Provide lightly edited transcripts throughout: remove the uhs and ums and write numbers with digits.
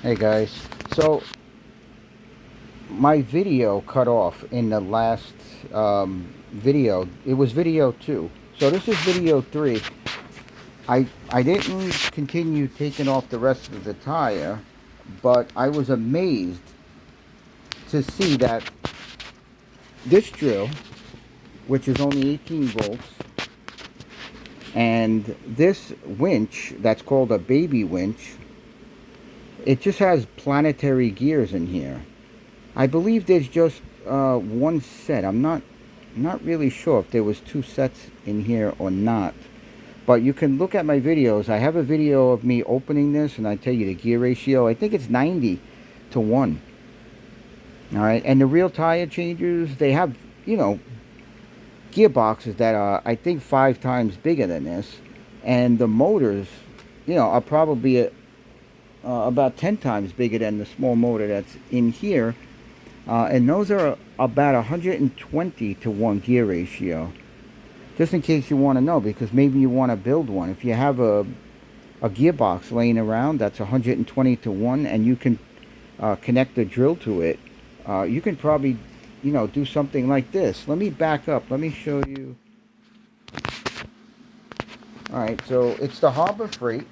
Hey guys, so my video cut off in the last video. It was video 2. So this is video 3. I didn't continue taking off the rest of the tire, but I was amazed to see that this drill, which is only 18 volts, and this winch that's called a baby winch, it just has planetary gears in here. I believe there's just one set. I'm not really sure if there was 2 sets in here or not. But you can look at my videos. I have a video of me opening this, and I tell you the gear ratio. I think it's 90 to 1. All right, and the real tire changers, they have, gearboxes that are, I think, 5 times bigger than this, and the motors, are probably about 10 times bigger than the small motor that's in here. And those are about 120 to 1 gear ratio. Just in case you want to know, because maybe you want to build one. If you have a gearbox laying around that's 120 to 1 and you can connect the drill to it, you can probably, do something like this. Let me back up. Let me show you. All right, so it's the Harbor Freight,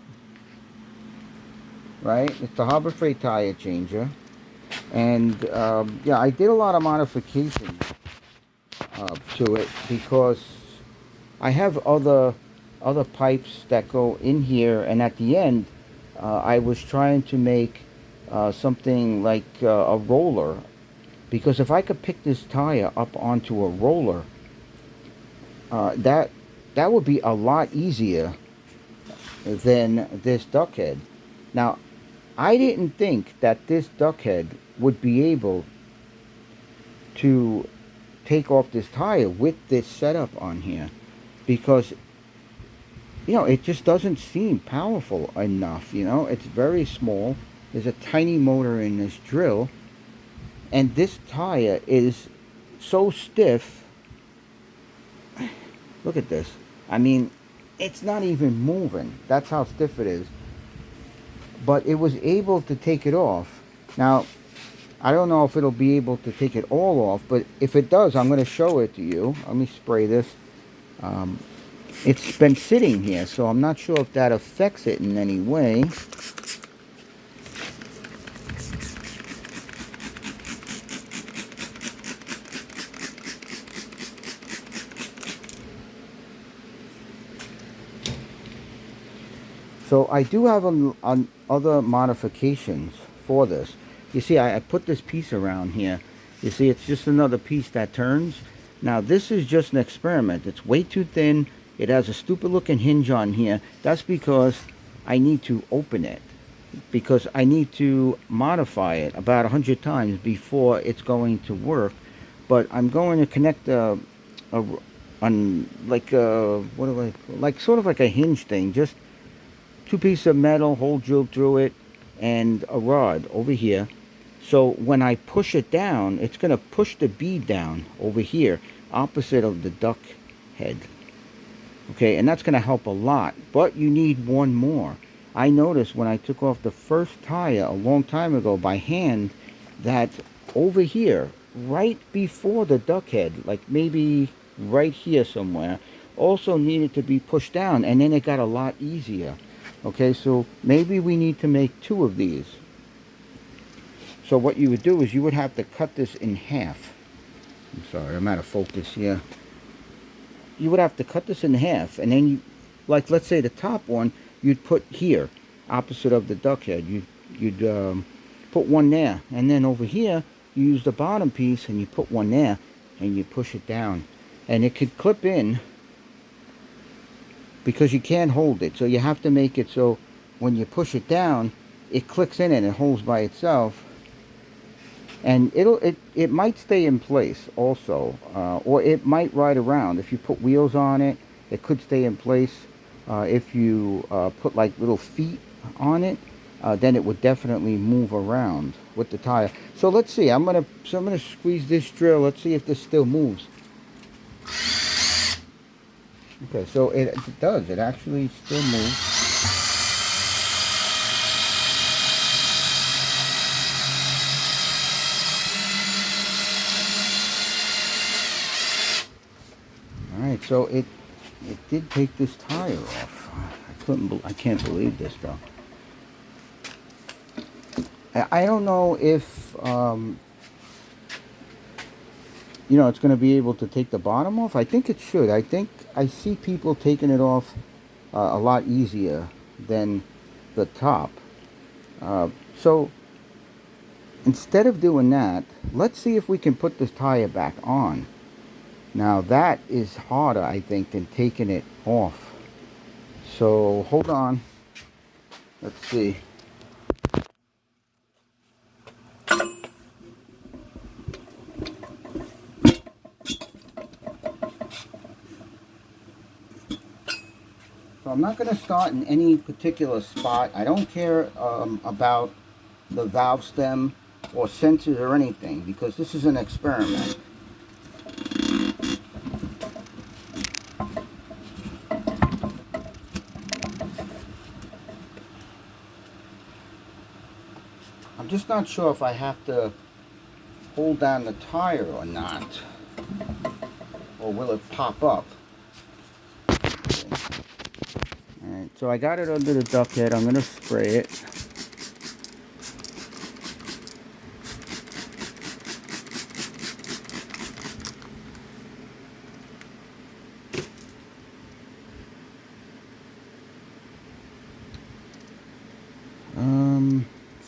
right? It's the Harbor Freight tire changer. And yeah, I did a lot of modifications to it because I have other pipes that go in here, and at the end, I was trying to make something like a roller, because if I could pick this tire up onto a roller, that would be a lot easier than this duck head. Now, I didn't think that this duck head would be able to take off this tire with this setup on here, because it just doesn't seem powerful enough. It's very small. There's a tiny motor in this drill, and this tire is so stiff. Look at this. I mean, it's not even moving. That's how stiff it is. But it was able to take it off. Now, I don't know if it'll be able to take it all off, but if it does, I'm going to show it to you. Let me spray this. It's been sitting here, so I'm not sure if that affects it in any way. So I do have other modifications for this. You see, I put this piece around here. You see, it's just another piece that turns. Now, this is just an experiment. It's way too thin. It has a stupid looking hinge on here. That's because I need to open it, because I need to modify it about 100 times before it's going to work. But I'm going to connect on like what do I, like sort of like a hinge thing, just 2 pieces of metal, hole drilled through it, and a rod over here. So when I push it down, it's going to push the bead down over here, opposite of the duck head. Okay, and that's going to help a lot. But you need one more. I noticed when I took off the first tire a long time ago by hand, that over here, right before the duck head, like maybe right here somewhere, also needed to be pushed down, and then it got a lot easier. Okay, so maybe we need to make 2 of these. So what you would do is you would have to cut this in half. I'm sorry, I'm out of focus here. You would have to cut this in half, and then you, like let's say the top one, you'd put here, opposite of the duck head. You'd put one there, and then over here you use the bottom piece and you put one there, and you push it down, and it could clip in, because you can't hold it. So you have to make it so when you push it down, it clicks in and it holds by itself. And it might stay in place also, or it might ride around. If you put wheels on it, it could stay in place. If you put like little feet on it, then it would definitely move around with the tire. So let's see. I'm gonna squeeze this drill. Let's see if this still moves. Okay, so it does. It actually still moves. So it did take this tire off. I can't believe this though. I don't know if you know, it's going to be able to take the bottom off. I think it should. I think I see people taking it off a lot easier than the top. So instead of doing that, let's see if we can put this tire back on. Now that is harder, I think, than taking it off. So hold on. Let's see. So I'm not going to start in any particular spot. I don't care about the valve stem or sensors or anything, because this is an experiment. I'm just not sure if I have to hold down the tire or not, or will it pop up? Okay. Alright, so I got it under the duck head. I'm going to spray it.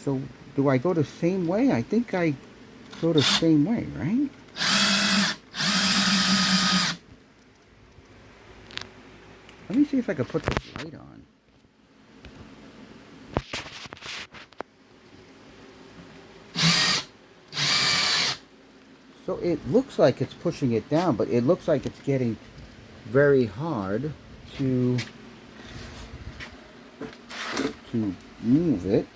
So do I go the same way? I think I go the same way, right? Let me see if I can put this light on. So it looks like it's pushing it down, but it looks like it's getting very hard to move it.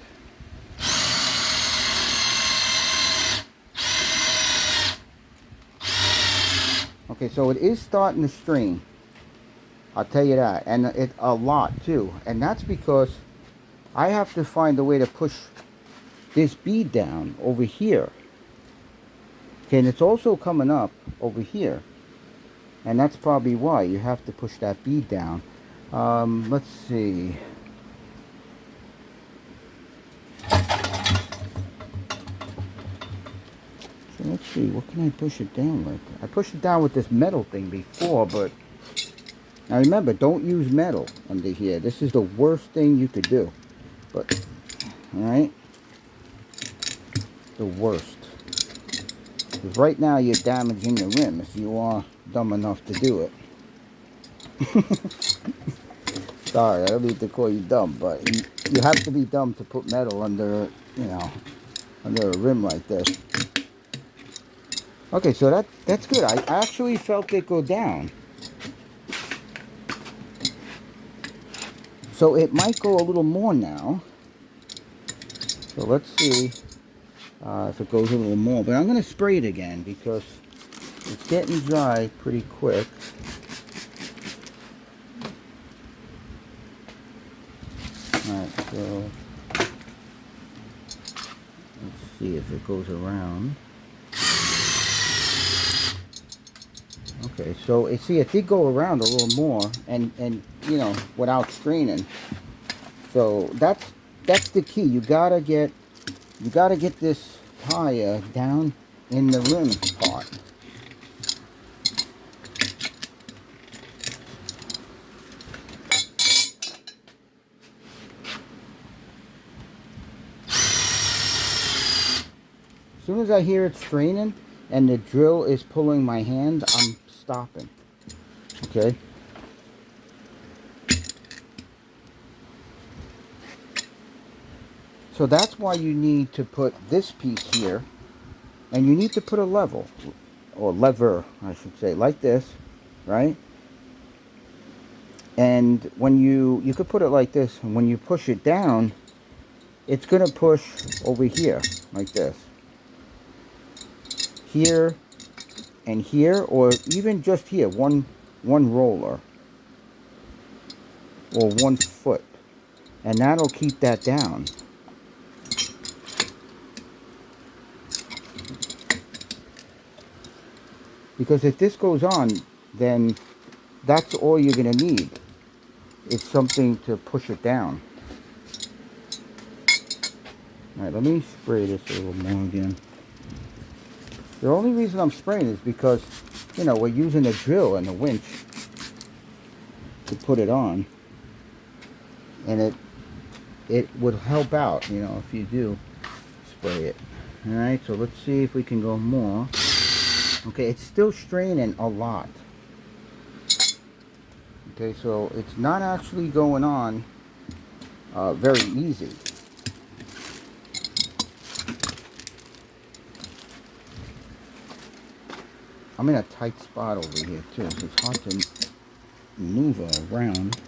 Okay, so it is starting to strain. I'll tell you that. And it a lot too. And that's because I have to find a way to push this bead down over here. Okay, and it's also coming up over here. And that's probably why you have to push that bead down. Let's see. So let's see, what can I push it down with? I pushed it down with this metal thing before, but now remember, don't use metal under here. This is the worst thing you could do. But, alright? The worst. Because right now you're damaging the rim if you are dumb enough to do it. Sorry, I don't mean to call you dumb, but you have to be dumb to put metal under, you know, under a rim like this. Okay, so that's good. I actually felt it go down. So it might go a little more now. So let's see if it goes a little more. But I'm going to spray it again because it's getting dry pretty quick. Alright, so let's see if it goes around. Okay, so see, it did go around a little more, and you know, without straining. So that's the key. You gotta get this tire down in the rim part. As soon as I hear it straining and the drill is pulling my hand, I'm stopping. Okay. So that's why you need to put this piece here, and you need to put a level, or lever, I should say, like this, right? And when you could put it like this, and when you push it down, it's gonna push over here, like this. Here and here, or even just here, one roller or 1 foot, and that'll keep that down. Because if this goes on, then that's all you're going to need. It's something to push it down. Alright, let me spray this a little more again. The only reason I'm spraying is because, you know, we're using a drill and a winch to put it on. And it would help out, you know, if you do spray it. Alright, so let's see if we can go more. Okay, it's still straining a lot. Okay, so it's not actually going on very easy. I'm in a tight spot over here too, so it's hard to maneuver around.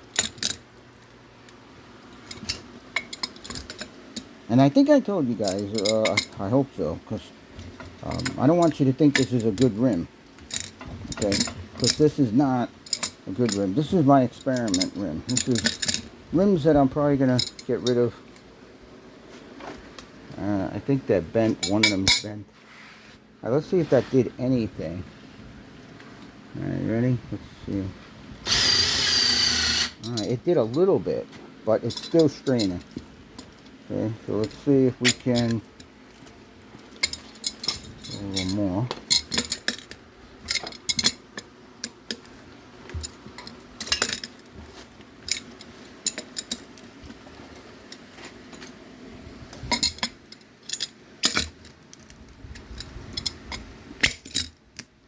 And I think I told you guys, I hope so, because I don't want you to think this is a good rim. Okay, because this is not a good rim. This is my experiment rim. This is rims that I'm probably going to get rid of. I think they're bent. One of them's bent. All right, let's see if that did anything. Alright, ready? Let's see. Alright, it did a little bit, but it's still straining. Okay, so let's see if we can a little more.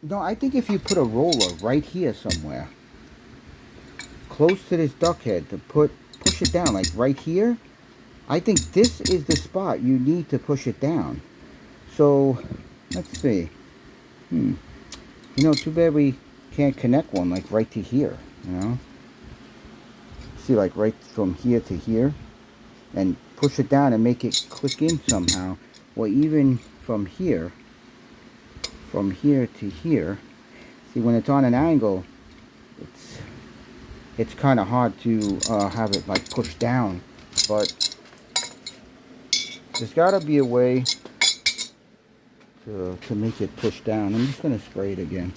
No, I think if you put a roller right here somewhere, close to this duck head, to push it down, like right here, I think this is the spot you need to push it down. So, let's see. You know, too bad we can't connect one like right to here, you know? See, like right from here to here, and push it down and make it click in somehow. Or even from here to here. See, when it's on an angle, it's kind of hard to have it like pushed down, but there's got to be a way to make it push down. I'm just going to spray it again.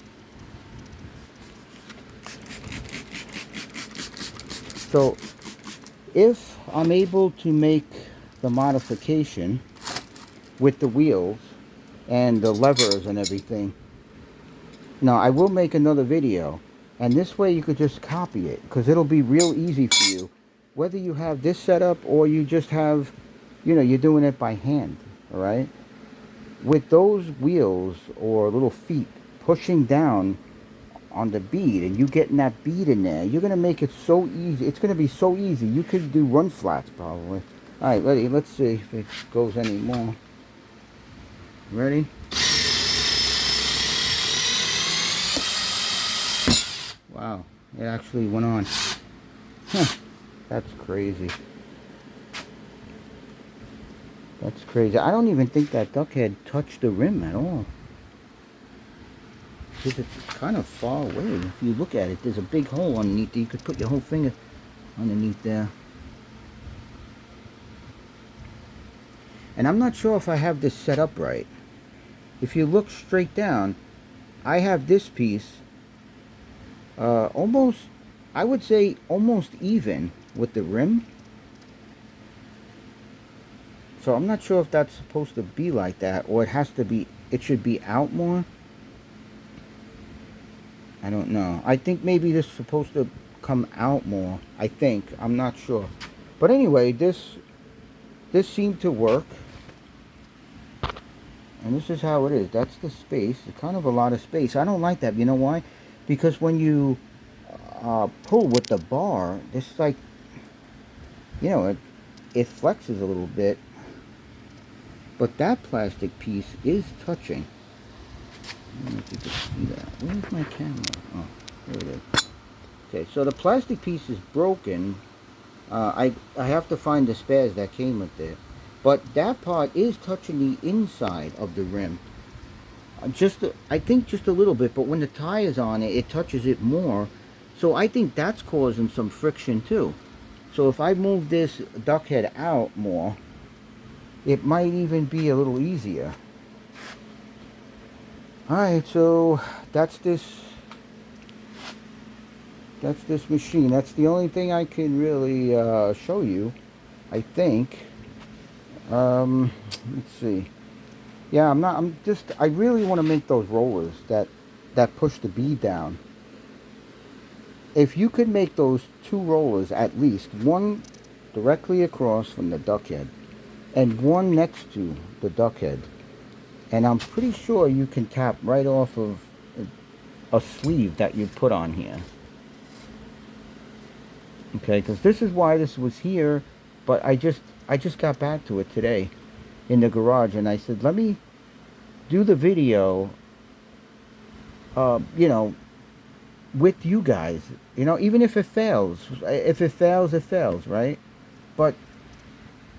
So if I'm able to make the modification with the wheels and the levers and everything, now I will make another video, and this way you could just copy it, because it'll be real easy for you, whether you have this setup or you just have, you know, you're doing it by hand. All right, with those wheels or little feet pushing down on the bead and you getting that bead in there, you're gonna make it so easy. It's gonna be so easy. You could do run flats probably. All right, ready? Let's see if it goes any more. Ready? Wow, it actually went on. Huh, that's crazy. That's crazy. I don't even think that duck head touched the rim at all. Because it's kind of far away. If you look at it, there's a big hole underneath there. You could put your whole finger underneath there. And I'm not sure if I have this set up right. If you look straight down, I have this piece almost, I would say almost even with the rim. So I'm not sure if that's supposed to be like that, or it has to be, it should be out more. I don't know. I think maybe this is supposed to come out more. I think. I'm not sure. But anyway, this seemed to work. And this is how it is. That's the space. It's kind of a lot of space. I don't like that. You know why? Because when you pull with the bar, it's like, you know, it flexes a little bit. But that plastic piece is touching. I don't know if you can see that. Where's my camera? Oh, there it is. Okay, so the plastic piece is broken. I have to find the spares that came with it. But that part is touching the inside of the rim. I think just a little bit, but when the tire's on it, it touches it more. So I think that's causing some friction too. So if I move this duck head out more, it might even be a little easier. Alright, so that's this that's this machine. That's the only thing I can really show you, I think. Let's see. Yeah, I really want to make those rollers that push the bead down. If you could make those two rollers, at least one directly across from the duck head and one next to the duck head, and I'm pretty sure you can tap right off of a sleeve that you put on here. Okay, because this is why this was here, but I just got back to it today in the garage, and I said, let me do the video, you know, with you guys. You know, even if it fails, it fails, right? But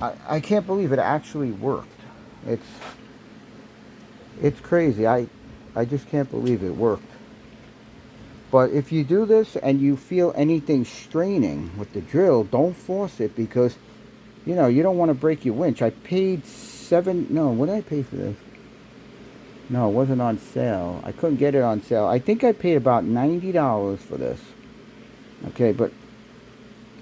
I can't believe it actually worked. It's it's crazy. I just can't believe it worked. But if you do this and you feel anything straining with the drill, don't force it, because you know you don't want to break your winch. I paid no, what did I pay for this? No, it wasn't on sale. I couldn't get it on sale. I think I paid about $90 for this. Okay, but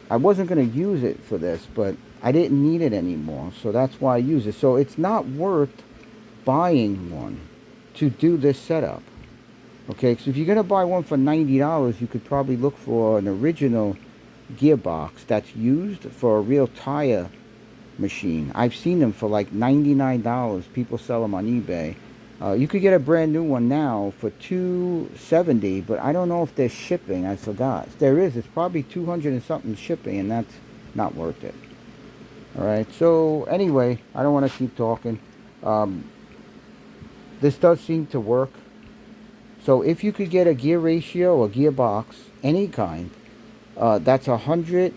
I wasn't going to use it for this, but I didn't need it anymore, so that's why I use it. So it's not worth buying one to do this setup. Okay, so if you're going to buy one for $90, you could probably look for an original gearbox that's used for a real tire machine. I've seen them for like $99. People sell them on eBay. You could get a brand new one now for $270, but I don't know if they're shipping. I forgot. If there is, it's probably 200 and something shipping, and that's not worth it. All right, so anyway, I don't want to keep talking. This does seem to work. So if you could get a gear ratio, a gearbox, any kind, that's 100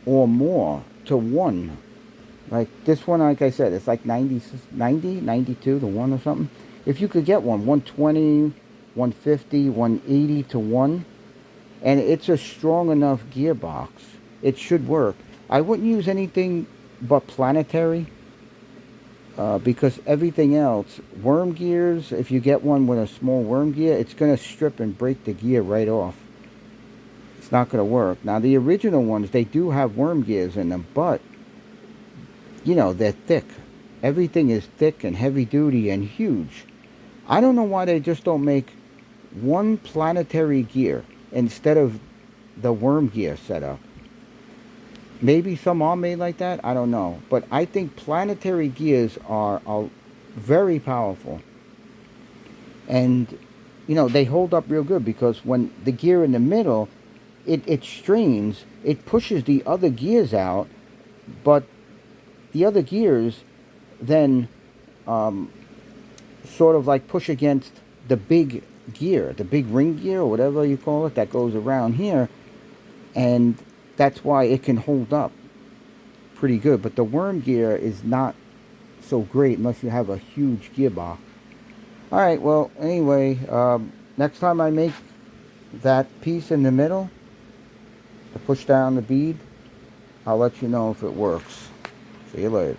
or more to 1. Like this one, like I said, it's like 92 to 1 or something. If you could get one, 120, 150, 180 to 1, and it's a strong enough gearbox, it should work. I wouldn't use anything but planetary, because everything else, worm gears, if you get one with a small worm gear, it's going to strip and break the gear right off. It's not going to work. Now, the original ones, they do have worm gears in them, but you know, they're thick. Everything is thick and heavy duty and huge. I don't know why they just don't make one planetary gear instead of the worm gear setup. Maybe some are made like that, I don't know. But I think planetary gears are very powerful. And, you know, they hold up real good, because when the gear in the middle, it strains, it pushes the other gears out, but the other gears then sort of like push against the big gear, the big ring gear or whatever you call it, that goes around here, and that's why it can hold up pretty good. But the worm gear is not so great unless you have a huge gearbox. Alright, well, anyway, next time I make that piece in the middle to push down the bead, I'll let you know if it works. See you later.